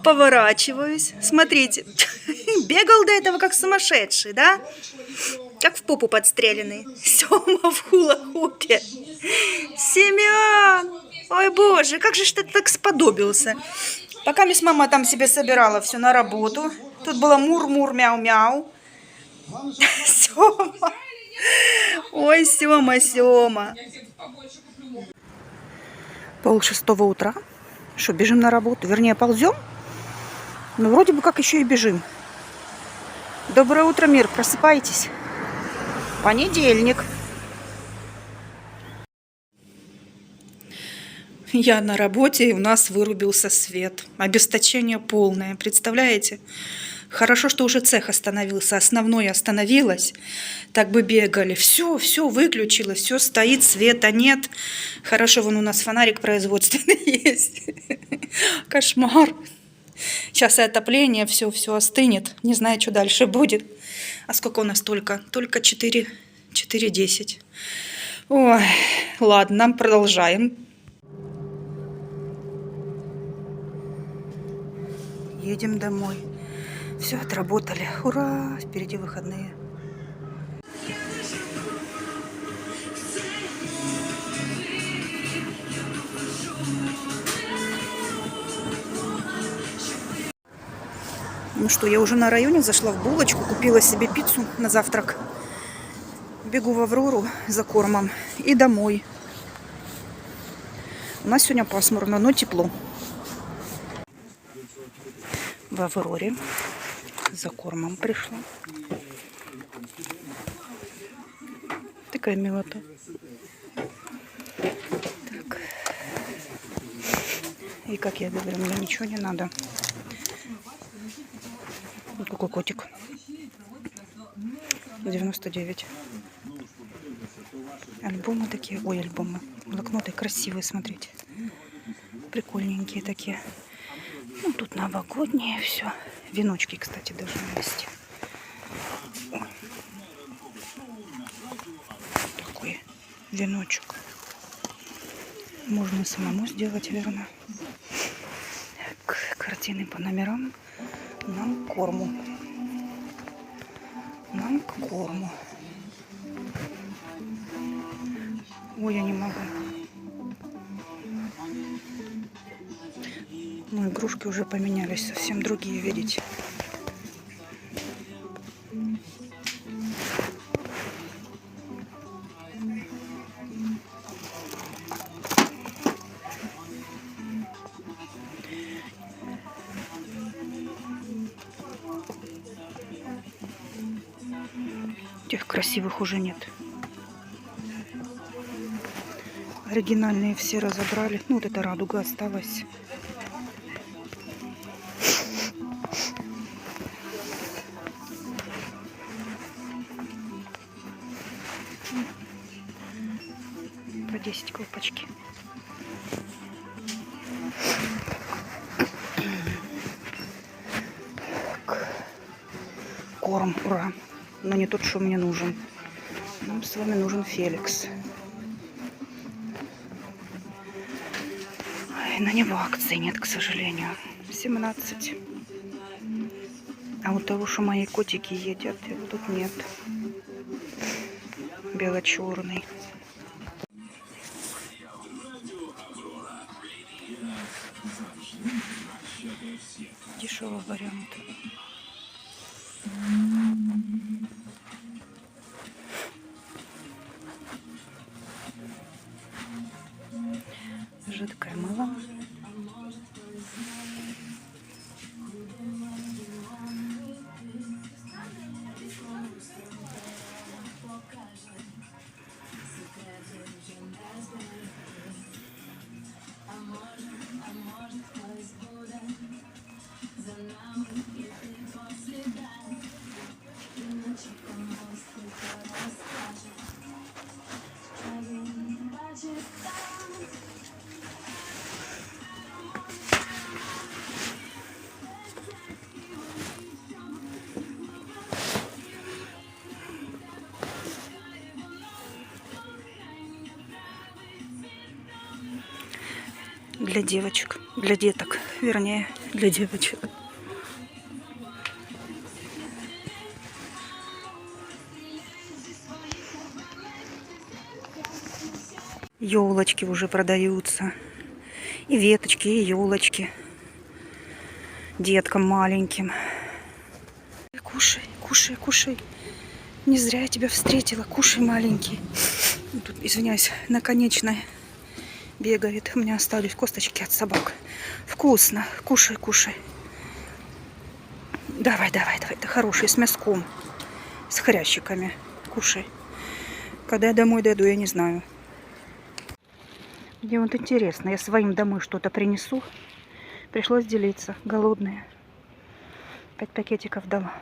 Поворачиваюсь. Смотрите. Бегал до этого как сумасшедший, да? Как в попу подстреленный. Сёма в хула-хупе. Семён! Ой, боже, как же ты так сподобился. Пока мама там себе собирала все на работу. Тут было мур-мур, мяу-мяу. Сёма. Ой, Сёма, Сёма. 5:30 утра. Что, бежим на работу? Вернее, ползем? Ну, вроде бы как еще и бежим. Доброе утро, мир. Просыпайтесь. Понедельник. Я на работе, и у нас вырубился свет. Обесточение полное. Представляете? Хорошо, что уже цех остановился. Основное остановилось. Так бы бегали. Все выключилось. Все стоит, света нет. Хорошо, вон у нас фонарик производственный есть. Кошмар. Сейчас и отопление, все остынет. Не знаю, что дальше будет. А сколько у нас только? Только 4:10. Ой, ладно, продолжаем. Едем домой. Все, отработали. Ура! Впереди выходные. Ну что, я уже на районе зашла в булочку, купила себе пиццу на завтрак. Бегу в Аврору за кормом и домой. У нас сегодня пасмурно, но тепло. В Авроре за кормом пришла. Такая милота. Так. И как я говорю, мне ничего не надо. Вот какой котик. 99. Альбомы такие. Ой, альбомы. Блокноты красивые, смотрите. Прикольненькие такие. Ну, тут новогоднее все. Веночки, кстати, даже есть. Ой. Такой веночек. Можно самому сделать, верно. Так, картины по номерам. Нам к корму. Нам к корму. Ой, я не могу. Ну, игрушки уже поменялись, совсем другие, видите. Тех красивых уже нет. Оригинальные все разобрали. Ну, вот эта радуга осталась. По 10 колпачки. Корм, ура. Но не тот, что мне нужен. Нам с вами нужен Феликс. Ой, на него акции нет, к сожалению. 17. А вот того, что мои котики едят, его тут нет. Бело-черный. Дешевый вариант. Жидкое мыло. Для девочек, для деток, вернее. для девочек. Елочки уже продаются. И веточки, и елочки. Деткам маленьким. Кушай, кушай, кушай. Не зря я тебя встретила. Кушай, маленький. Тут, извиняюсь, наконечная бегает. У меня остались косточки от собак. Вкусно. Кушай, кушай. Давай, давай, давай. Это хороший, с мяском. С хрящиками. Кушай. Когда я домой дойду, я не знаю. Мне вот интересно. Я своим домой что-то принесу. Пришлось делиться. Голодные. 5 пакетиков дала.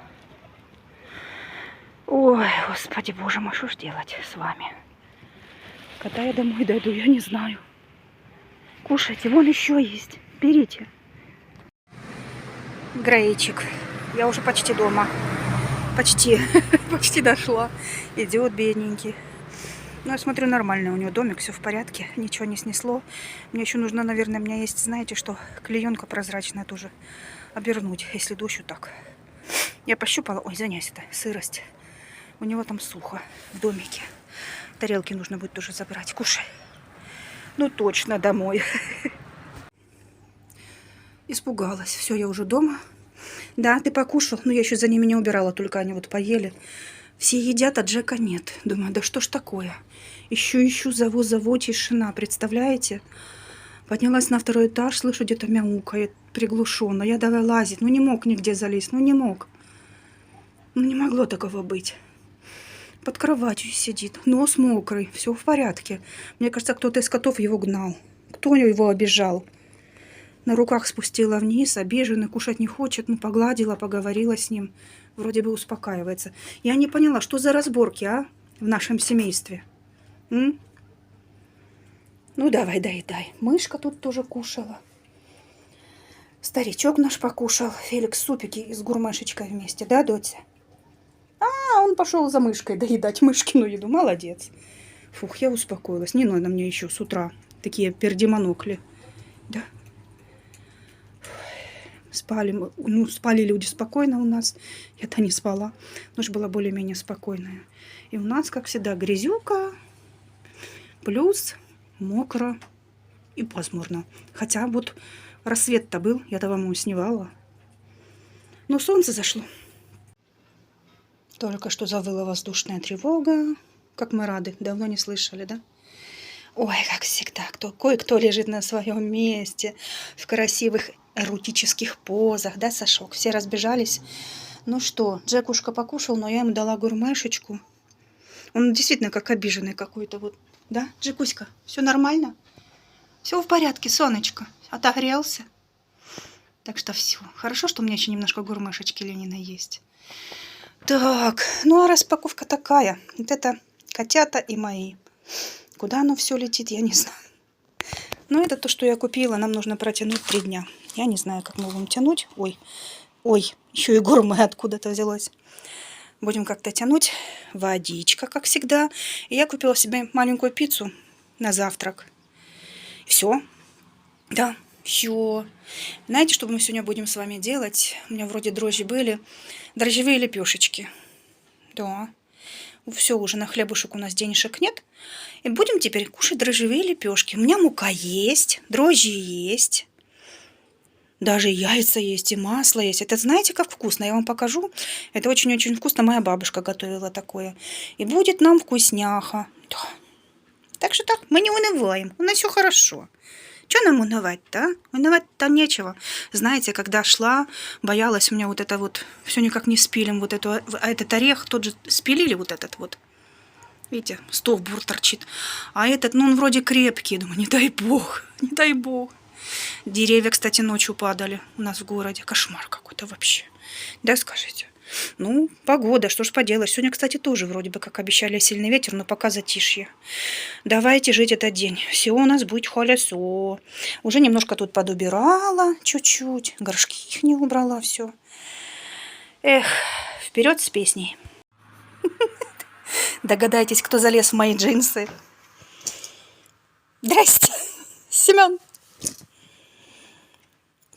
Ой, Господи Боже мой, что ж делать с вами? Когда я домой дойду, я не знаю. Кушайте, вон еще есть. Берите. Грейчик. Я уже почти дома. Почти. Почти дошла. Идет бедненький. Ну, я смотрю, нормально у него домик, все в порядке. Ничего не снесло. Мне еще нужно, наверное, у меня есть, знаете что, клеенка прозрачная тоже обернуть, если дождь вот так. Я пощупала. Ой, извиняюсь, это сырость. У него там сухо в домике. Тарелки нужно будет тоже забрать. Кушай. Ну, точно домой. Испугалась. Все, я уже дома. Да, ты покушал. Но я еще за ними не убирала. Только они вот поели. Все едят, а Джека нет. Думаю, да что ж такое? Ищу, зову, тишина. Представляете? Поднялась на 2-й этаж. Слышу, где-то мяукает. Приглушенно. Я давай лазить. Ну, не мог нигде залезть. Ну, не мог. Ну, не могло такого быть. Под кроватью сидит, нос мокрый, все в порядке. Мне кажется, кто-то из котов его гнал. Кто его обижал? На руках спустила вниз, обиженный, кушать не хочет. Ну, погладила, поговорила с ним. Вроде бы успокаивается. Я не поняла, что за разборки, а? В нашем семействе. М? Ну, давай, доедай. Мышка тут тоже кушала. Старичок наш покушал. Феликс супики с гурмешечкой вместе, да, Дотя? А, он пошел за мышкой доедать мышкину еду. Молодец. Фух, я успокоилась. Не надо мне еще с утра такие пердемонокли. Да. Спали мы. Ну, спали люди спокойно у нас. Я-то не спала. Ночь была более-менее спокойная. И у нас, как всегда, грязюка. Плюс мокро и пасмурно. Хотя вот рассвет-то был. Я-то вам его снимала. Но солнце зашло. Только что завыла воздушная тревога. Как мы рады. Давно не слышали, да? Ой, как всегда. Кое-кто лежит на своем месте. В красивых эротических позах. Да, Сашок? Все разбежались. Ну что, Джекушка покушал, но я ему дала гурмешечку. Он действительно как обиженный какой-то. Вот. Да, Джекуська? Все нормально? Все в порядке, солнышко. Отогрелся? Так что все. Хорошо, что у меня еще немножко гурмешечки Ленина есть. Так, ну а распаковка такая. Вот это котята и мои. Куда оно все летит, я не знаю. Но это то, что я купила. Нам нужно протянуть 3 дня. Я не знаю, как мы будем тянуть. Ой, еще и гурме откуда-то взялось. Будем как-то тянуть. Водичка, как всегда. И я купила себе маленькую пиццу на завтрак. Все. Да, все. Знаете, что мы сегодня будем с вами делать? У меня вроде дрожжи были. Дрожжевые лепешечки. Да. Все, уже на хлебушек у нас денежек нет. И будем теперь кушать дрожжевые лепешки. У меня мука есть, дрожжи есть. Даже яйца есть и масло есть. Это знаете, как вкусно? Я вам покажу. Это очень-очень вкусно. Моя бабушка готовила такое. И будет нам вкусняха. Да. Так что так, мы не унываем. У нас все хорошо. Что нам унывать-то, а? Унывать-то нечего. Знаете, когда шла, боялась, у меня вот это вот, все никак не спилим, вот эту, а этот орех, тот же спилили вот этот вот. Видите, стовбур торчит. А этот, ну он вроде крепкий. Думаю, не дай бог, не дай бог. Деревья, кстати, ночью падали у нас в городе. Кошмар какой-то вообще. Да, скажите? Ну, погода, что ж поделать. Сегодня, кстати, тоже вроде бы, как обещали, сильный ветер, но пока затишье. Давайте жить этот день. Все у нас будет хорошо. Уже немножко тут подубирала, чуть-чуть. Горшки их не убрала, все. Эх, вперед с песней. Догадайтесь, кто залез в мои джинсы. Здрасте, Семен.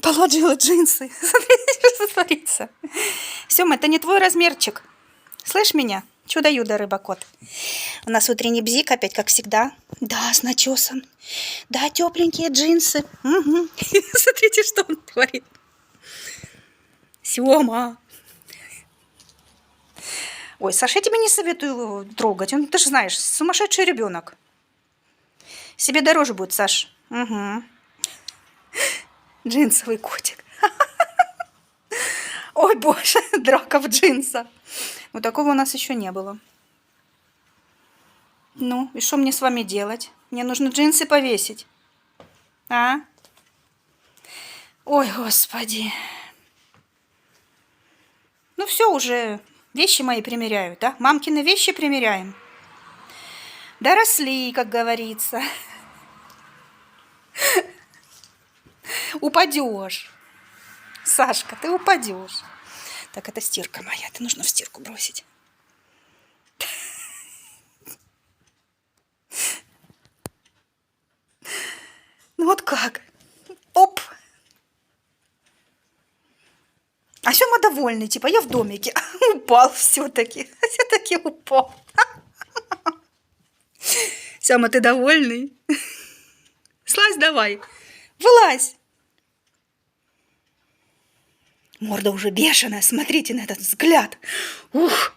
Положила джинсы. Смотрите, что творится. Сёма, это не твой размерчик. Слышь меня? Чудо-юдо, рыбакот. У нас утренний бзик опять, как всегда. Да, с начесом. Да, тепленькие джинсы. Угу. Смотрите, что он творит. Сёма. Ой, Саша, я тебе не советую его трогать. Он, ты же знаешь, сумасшедший ребенок. Себе дороже будет, Саш. Угу. Джинсовый котик. Ой, боже, драка в джинсах. Вот такого у нас еще не было. Ну, и что мне с вами делать? Мне нужно джинсы повесить. А? Ой, господи. Ну, все уже. Вещи мои примеряют, да? Мамкины вещи примеряем. Доросли, как говорится. Упадешь. Сашка, ты упадешь. Так, это стирка моя. Это нужно в стирку бросить. Ну вот как? Оп. А Сёма довольный, типа, я в домике. Упал все-таки. Все-таки упал. Сёма, ты довольный? Слазь давай. Вылазь. Морда уже бешеная. Смотрите на этот взгляд. Ух.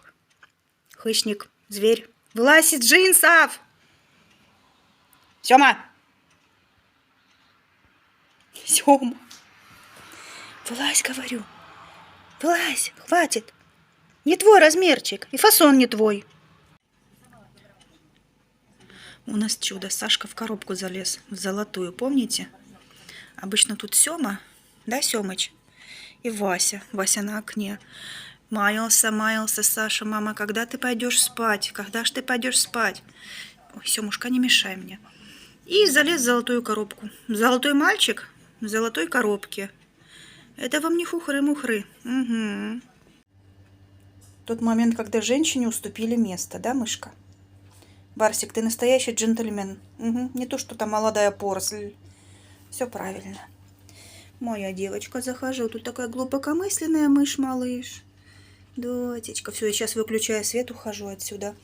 Хищник, зверь. Вылазь из джинсов. Сёма. Сёма. Вылазь, говорю. Вылазь, хватит. Не твой размерчик. И фасон не твой. У нас чудо. Сашка в коробку залез. В золотую, помните? Обычно тут Сёма. Да, Сёмыч? И Вася. Вася на окне. Маялся, Саша. Мама, когда ты пойдешь спать? Когда ж ты пойдешь спать? Ой, Сёмушка, не мешай мне. И залез в золотую коробку. Золотой мальчик в золотой коробке. Это вам не хухры-мухры. Угу. Тот момент, когда женщине уступили место, да, мышка? Барсик, ты настоящий джентльмен. Угу. Не то, что там молодая поросль. Все правильно. Моя девочка, захожу. Тут такая глубокомысленная мышь-малыш. Дочечка. Все, я сейчас выключаю свет, ухожу отсюда.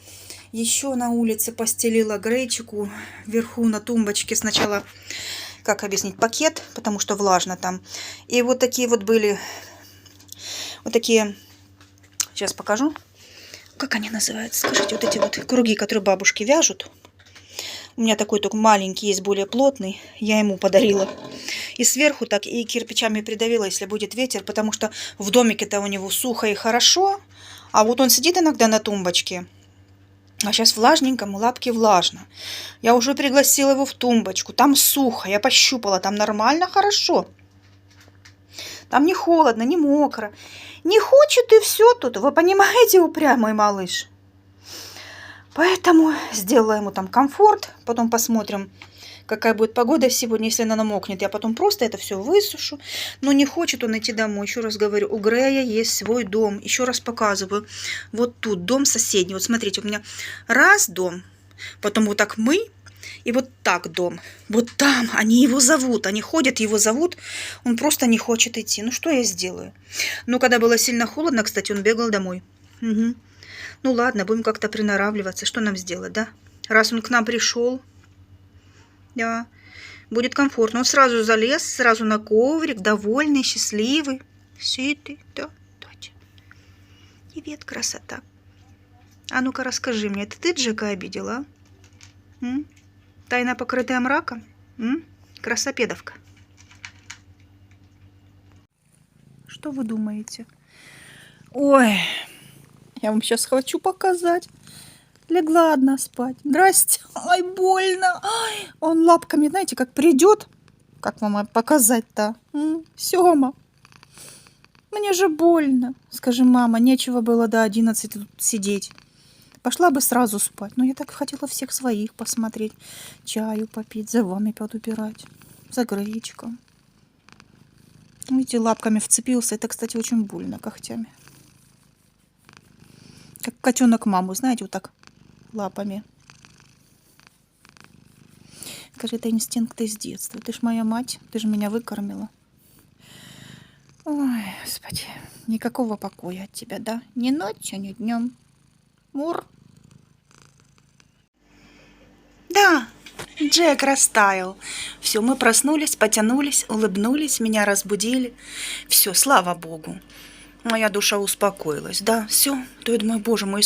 Еще на улице постелила гречику. Вверху на тумбочке сначала, как объяснить, пакет, потому что влажно там. И вот такие вот были, вот такие, сейчас покажу. Как они называются? Скажите, вот эти вот круги, которые бабушки вяжут. У меня такой только маленький есть, более плотный. Я ему подарила. И сверху так и кирпичами придавила, если будет ветер, потому что в домике-то у него сухо и хорошо. А вот он сидит иногда на тумбочке. А сейчас влажненько, ему лапки влажно. Я уже пригласила его в тумбочку. Там сухо, я пощупала, там нормально, хорошо. Там не холодно, не мокро. Не хочет и все тут, вы понимаете, упрямый малыш. Поэтому сделала ему там комфорт. Потом посмотрим, какая будет погода сегодня, если она намокнет. Я потом просто это все высушу. Но не хочет он идти домой. Еще раз говорю, у Грея есть свой дом. Еще раз показываю. Вот тут дом соседний. Вот смотрите, у меня раз дом. Потом вот так мы. И вот так дом. Вот там они его зовут. Они ходят, его зовут. Он просто не хочет идти. Ну что я сделаю? Ну, когда было сильно холодно, кстати, он бегал домой. Угу. Ну ладно, будем как-то приноравливаться. Что нам сделать, да? Раз он к нам пришел, да, будет комфортно. Он сразу залез, сразу на коврик, довольный, счастливый, сытый, да, доча. Привет, красота. А ну-ка расскажи мне, это ты Джека обидела, а? Тайна, покрытая мраком? Красопедовка. Что вы думаете? Ой... Я вам сейчас хочу показать. Легла одна спать. Здрасте. Ай, больно. Ай, он лапками, знаете, как придет. Как вам показать-то? Сёма. Мне же больно. Скажи, мама, нечего было до 11 тут сидеть. Пошла бы сразу спать. Но я так хотела всех своих посмотреть. Чаю попить, за вами подубирать. За Гречком. Видите, лапками вцепился. Это, кстати, очень больно когтями. Как котенок маму, знаете, вот так лапами. Скажи, это инстинкты с детства. Ты ж моя мать, ты же меня выкормила. Господи, никакого покоя от тебя, да? Ни ночью, ни днем. Мур. Да, Джек растаял. Все, мы проснулись, потянулись, улыбнулись, меня разбудили. Все, слава Богу. Моя душа успокоилась. Да, все. То я думаю, боже мой,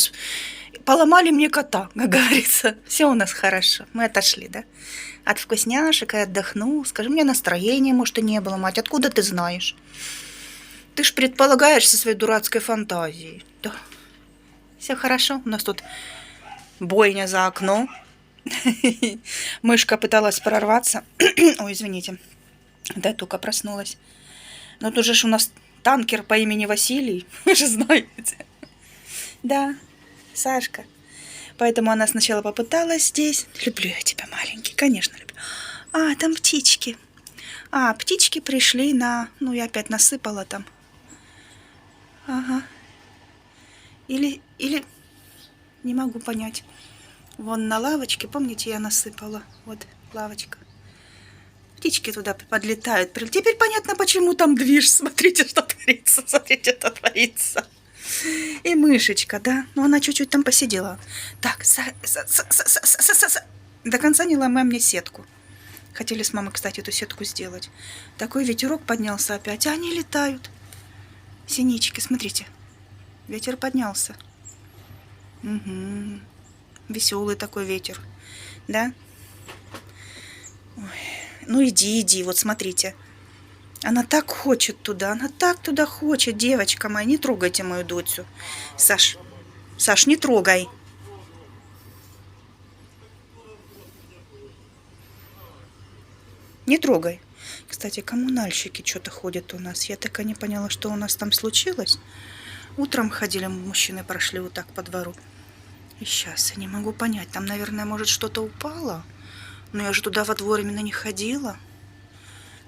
поломали мне кота, как говорится. Все у нас хорошо. Мы отошли, да? От вкусняшек и отдохнул. Скажи, мне настроения, может, и не было, мать. Откуда ты знаешь? Ты ж предполагаешь со своей дурацкой фантазией. Да. Все хорошо. У нас тут бойня за окном. Мышка пыталась прорваться. Ой, извините. Да, только проснулась. Но тут же ж у нас танкер по имени Василий. Вы же знаете. Да, Сашка. Поэтому она сначала попыталась здесь. Люблю я тебя, маленький, конечно, люблю. А, там птички. А, птички пришли на... Ну, я опять насыпала там. Ага. Или... Не могу понять. Вон на лавочке, помните, я насыпала? Вот лавочка. Птички туда подлетают. Теперь понятно, почему там движ. Смотрите, что творится. Смотрите, что творится. И мышечка, да? Ну, она чуть-чуть там посидела. Так, до конца не ломай мне сетку. Хотели с мамой, кстати, эту сетку сделать. Такой ветерок поднялся опять, а они летают. Синички, смотрите. Ветер поднялся. Угу. Веселый такой ветер. Да? Ой. Ну, иди, вот смотрите. Она так хочет туда, она так туда хочет, девочка моя. Не трогайте мою дочь. Саш, не трогай. Не трогай. Кстати, коммунальщики что-то ходят у нас. Я так и не поняла, что у нас там случилось. Утром ходили, мужчины прошли вот так по двору. И сейчас я не могу понять. Там, наверное, может что-то упало. Но я же туда во двор именно не ходила.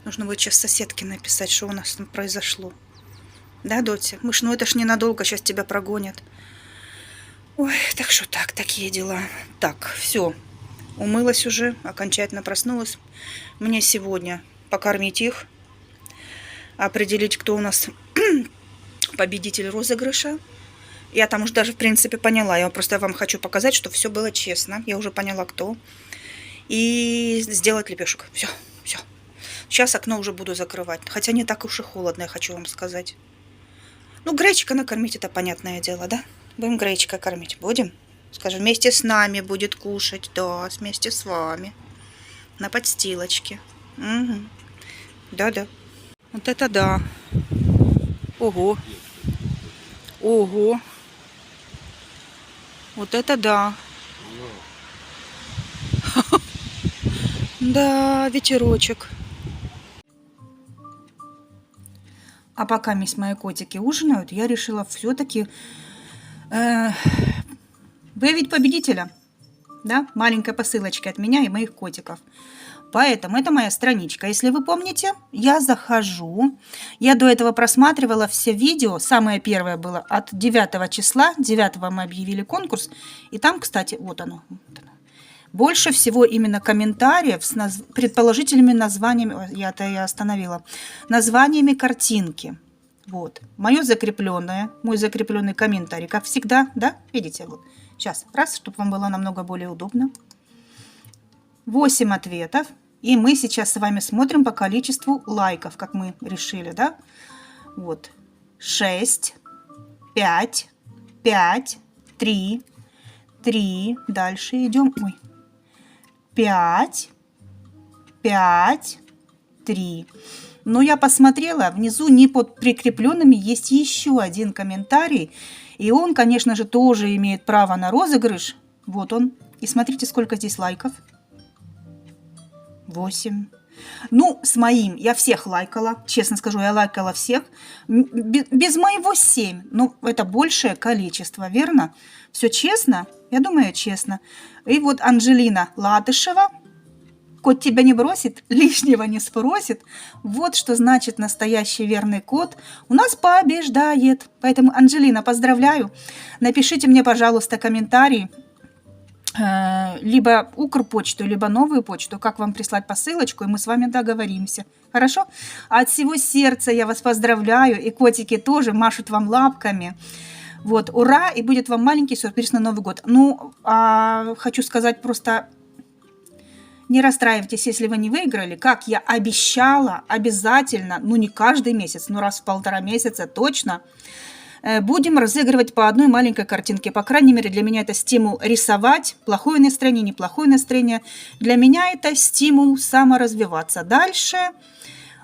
Нужно будет сейчас соседке написать, что у нас там произошло. Да, Дотя? Мышь, ну это ж ненадолго, сейчас тебя прогонят. Ой, так что так, такие дела. Так, все. Умылась уже, окончательно проснулась. Мне сегодня покормить их. Определить, кто у нас победитель розыгрыша. Я там уже даже, в принципе, поняла. Я просто вам хочу показать, что все было честно. Я уже поняла, кто. И сделать лепешек. Все. Сейчас окно уже буду закрывать. Хотя не так уж и холодно, я хочу вам сказать. Ну, гречка накормить, это понятное дело, да? Будем гречкой кормить. Будем? Скажем, вместе с нами будет кушать. Да, вместе с вами. На подстилочке. Угу. Да. Вот это да. Ого. Ого. Вот это да. Да, ветерочек. А пока мои котики ужинают, я решила все-таки выявить победителя. Да, маленькой посылочкой от меня и моих котиков. Поэтому это моя страничка. Если вы помните, я захожу. Я до этого просматривала все видео. Самое первое было от 9 числа. 9 мы объявили конкурс. И там, кстати, вот оно. Больше всего именно комментариев с предположительными названиями. Я остановила. Названиями картинки. Вот. Мой закрепленный комментарий. Как всегда, да? Видите? Вот. Сейчас. Раз, чтобы вам было намного более удобно. 8 ответов. И мы сейчас с вами смотрим по количеству лайков, как мы решили, да? Вот. 6, 5, 5, 3, 3. Дальше идем. Ой. 5, 5, 3. Но я посмотрела, внизу не под прикрепленными есть еще один комментарий. И он, конечно же, тоже имеет право на розыгрыш. Вот он. И смотрите, сколько здесь лайков. 8. Ну, с моим я всех лайкала. Честно скажу, я лайкала всех. Без моего 7. Ну, это большее количество, верно? Все честно? Я думаю, честно. И вот Анжелина Латышева. Кот тебя не бросит, лишнего не спросит. Вот что значит настоящий верный кот. У нас побеждает. Поэтому, Анжелина, поздравляю. Напишите мне, пожалуйста, комментарий. либо Укрпочту, либо новую почту, как вам прислать посылочку, и мы с вами договоримся. Хорошо? А от всего сердца я вас поздравляю, и котики тоже машут вам лапками. Вот, ура, и будет вам маленький сюрприз на Новый год. Ну, хочу сказать просто, не расстраивайтесь, если вы не выиграли. Как я обещала, обязательно, ну не каждый месяц, но раз в 1,5 месяца точно, будем разыгрывать по одной маленькой картинке. По крайней мере, для меня это стимул рисовать. Плохое настроение, неплохое настроение. Для меня это стимул саморазвиваться дальше.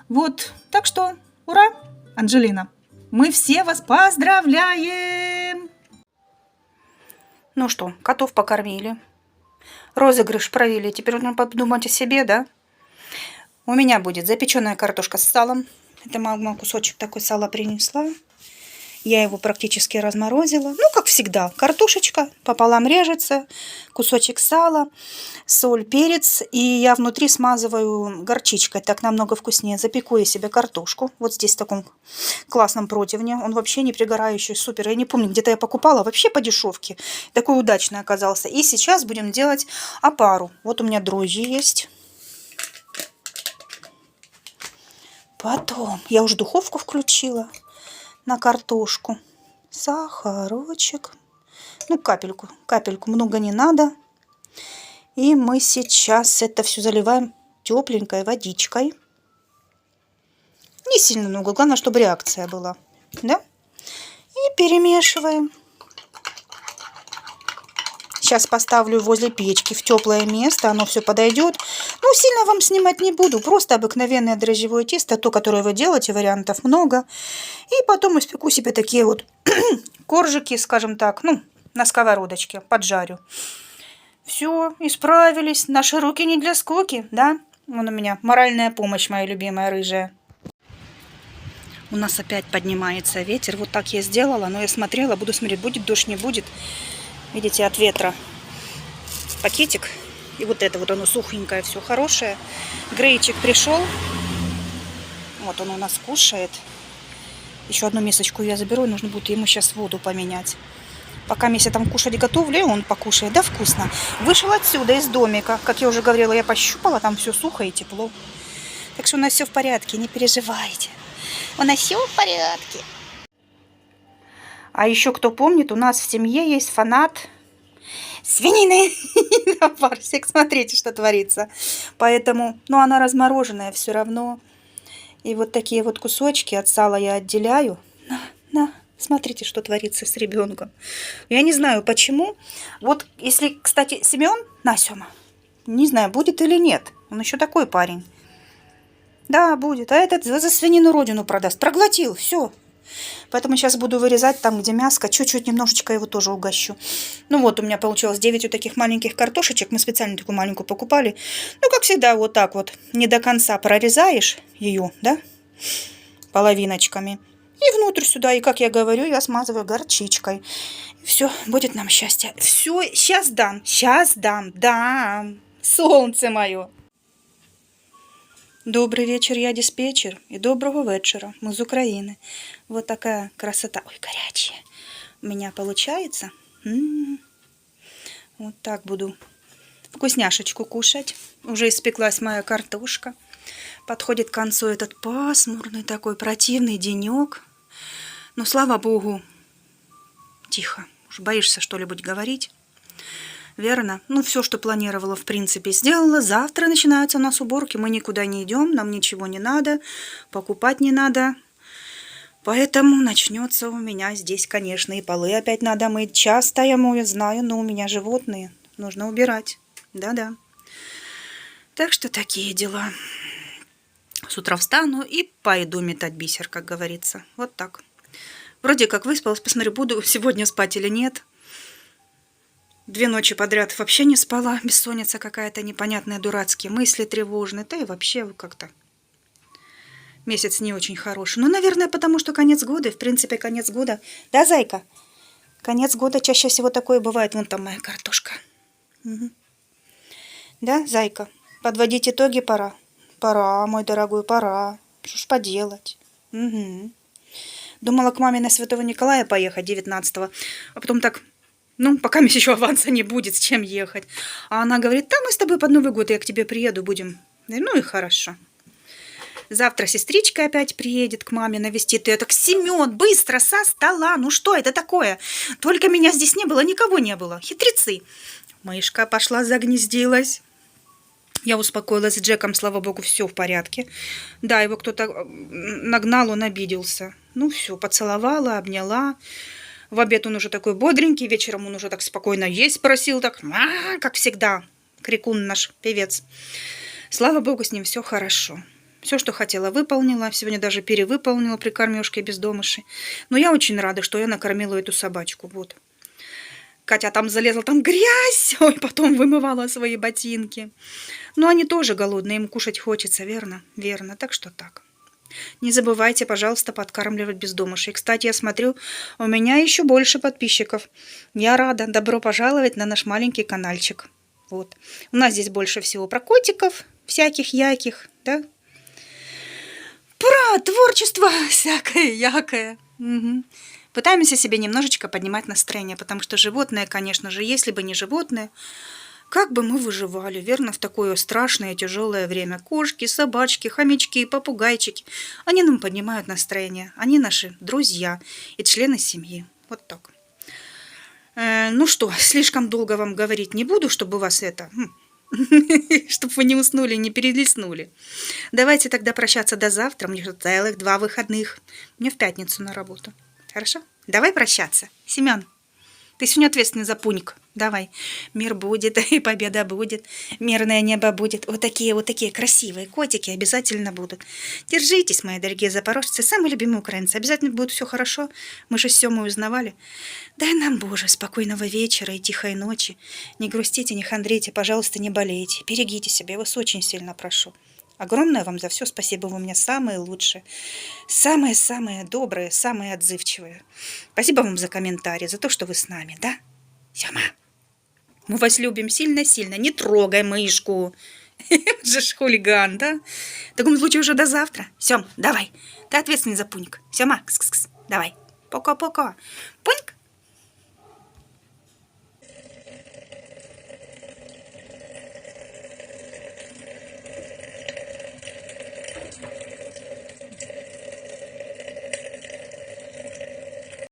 Вот, так что, ура, Анжелина. Мы все вас поздравляем! Ну что, котов покормили. Розыгрыш провели. Теперь нужно подумать о себе, да? У меня будет запеченная картошка с салом. Это мама кусочек такой сала принесла. Я его практически разморозила. Ну, как всегда, картошечка пополам режется, кусочек сала, соль, перец. И я внутри смазываю горчичкой, так намного вкуснее. Запеку я себе картошку. Вот здесь в таком классном противне. Он вообще не пригорающий, супер. Я не помню, где-то я покупала вообще по дешевке. Такой удачный оказался. И сейчас будем делать опару. Вот у меня дрожжи есть. Потом я уже духовку включила. На картошку сахарочек, ну капельку, много не надо. И мы сейчас это все заливаем тепленькой водичкой. Не сильно много, главное, чтобы реакция была, да? И перемешиваем. Сейчас поставлю возле печки в теплое место, оно все подойдет. Ну, сильно вам снимать не буду, просто обыкновенное дрожжевое тесто, то, которое вы делаете, вариантов много. И потом испеку себе такие вот коржики, скажем так, ну, на сковородочке, поджарю. Все, исправились, наши руки не для скуки, да? Вон у меня моральная помощь, моя любимая рыжая. У нас опять поднимается ветер, вот так я сделала, но я смотрела, буду смотреть, будет дождь, не будет. Видите, от ветра пакетик. И вот это вот оно сухенькое, все хорошее. Грейчик пришел. Вот он у нас кушает. Еще одну мисочку я заберу, и нужно будет ему сейчас воду поменять. Пока я там кушать готовлю, и он покушает. Да, вкусно. Вышел отсюда, из домика. Как я уже говорила, я пощупала, там все сухо и тепло. Так что у нас все в порядке, не переживайте. У нас все в порядке. А еще, кто помнит, у нас в семье есть фанат свинины на парсик. Смотрите, что творится. Поэтому, ну, она размороженная все равно. И вот такие вот кусочки от сала я отделяю. На, смотрите, что творится с ребенком. Я не знаю, почему. Вот, если, кстати, Семен, на, Сема, не знаю, будет или нет. Он еще такой парень. Да, будет. А этот за свинину родину продаст. Проглотил, все. Поэтому сейчас буду вырезать там, где мяско. Чуть-чуть немножечко его тоже угощу. Ну вот, у меня получилось 9 вот таких маленьких картошечек. Мы специально такую маленькую покупали. Ну, как всегда, вот так вот. Не до конца прорезаешь ее, да? Половиночками. И внутрь сюда. И, как я говорю, я смазываю горчичкой. Все, будет нам счастье. Все, сейчас дам. Сейчас дам. Солнце мое. Добрый вечер, я диспетчер. И доброго вечера. Мы из Украины. Вот такая красота. Ой, горячая. У меня получается. Вот так буду вкусняшечку кушать. Уже испеклась моя картошка. Подходит к концу этот пасмурный такой противный денек. Но, слава богу, тихо. Уж боишься что-нибудь говорить. Верно? Ну, все, что планировала, в принципе, сделала. Завтра начинаются у нас уборки. Мы никуда не идем, нам ничего не надо, покупать не надо. Поэтому начнется у меня здесь, конечно, и полы опять надо мыть. Часто я мою, знаю, но у меня животные. Нужно убирать. Да-да. Так что такие дела. С утра встану и пойду метать бисер, как говорится. Вот так. Вроде как выспалась, посмотрю, буду сегодня спать или нет. 2 ночи подряд вообще не спала. Бессонница какая-то непонятная, дурацкие мысли тревожные. Да и вообще как-то месяц не очень хороший. Ну, наверное, потому что конец года. В принципе, конец года. Да, зайка? Конец года чаще всего такое бывает. Вон там моя картошка. Угу. Да, зайка? Подводить итоги пора. Пора, мой дорогой, пора. Что ж поделать? Угу. Думала к маме на Святого Николая поехать 19-го. А потом так... Ну, пока еще аванса не будет, с чем ехать. А она говорит, да, мы с тобой под Новый год, я к тебе приеду, будем. Ну и хорошо. Завтра сестричка опять приедет к маме навестит. Я так, Семен, быстро, со стола. Ну что это такое? Только меня здесь не было, никого не было. Хитрецы. Мышка пошла, загнездилась. Я успокоилась с Джеком, слава богу, все в порядке. Да, его кто-то нагнал, он обиделся. Ну все, поцеловала, обняла. В обед он уже такой бодренький, вечером он уже так спокойно есть просил, так, как всегда, крикун наш певец. Слава богу, с ним все хорошо. Все, что хотела, выполнила. Сегодня даже перевыполнила при кормежке бездомыши. Но я очень рада, что я накормила эту собачку. Вот. Катя там залезла, там грязь. Ой, потом вымывала свои ботинки. Но они тоже голодные, им кушать хочется, верно? Верно, так что так. Не забывайте, пожалуйста, подкармливать бездомышей. Кстати, я смотрю, у меня еще больше подписчиков. Я рада. Добро пожаловать на наш маленький каналчик. Вот. У нас здесь больше всего про котиков, всяких яких, да? Про творчество всякое, якое. Угу. Пытаемся себе немножечко поднимать настроение, потому что животные, конечно же, если бы не животные, как бы мы выживали, верно, в такое страшное и тяжелое время. Кошки, собачки, хомячки, попугайчики, они нам поднимают настроение. Они наши друзья и члены семьи. Вот так. Ну что, слишком долго вам говорить не буду, чтобы вас это... чтобы вы не уснули, не перелистнули. Давайте тогда прощаться до завтра. Мне целых 2 выходных. Мне в пятницу на работу. Хорошо? Давай прощаться. Семен, ты сегодня ответственный за пуник. Давай. Мир будет, и победа будет. Мирное небо будет. Вот такие красивые котики обязательно будут. Держитесь, мои дорогие запорожцы. Самые любимые украинцы. Обязательно будет все хорошо. Мы же все узнавали. Дай нам, Боже, спокойного вечера и тихой ночи. Не грустите, не хандрите. Пожалуйста, не болейте. Берегите себя. Я вас очень сильно прошу. Огромное вам за все спасибо. Вы у меня самые лучшие. Самые-самые добрые, самые отзывчивые. Спасибо вам за комментарии, за то, что вы с нами, да? Сёма, мы вас любим сильно-сильно. Не трогай мышку. Же ж хулиган, да? В таком случае уже до завтра. Сём, давай. Ты ответственный за пуник. Сёма, кс-кс-кс. Давай. Пока-пока. Пуньк.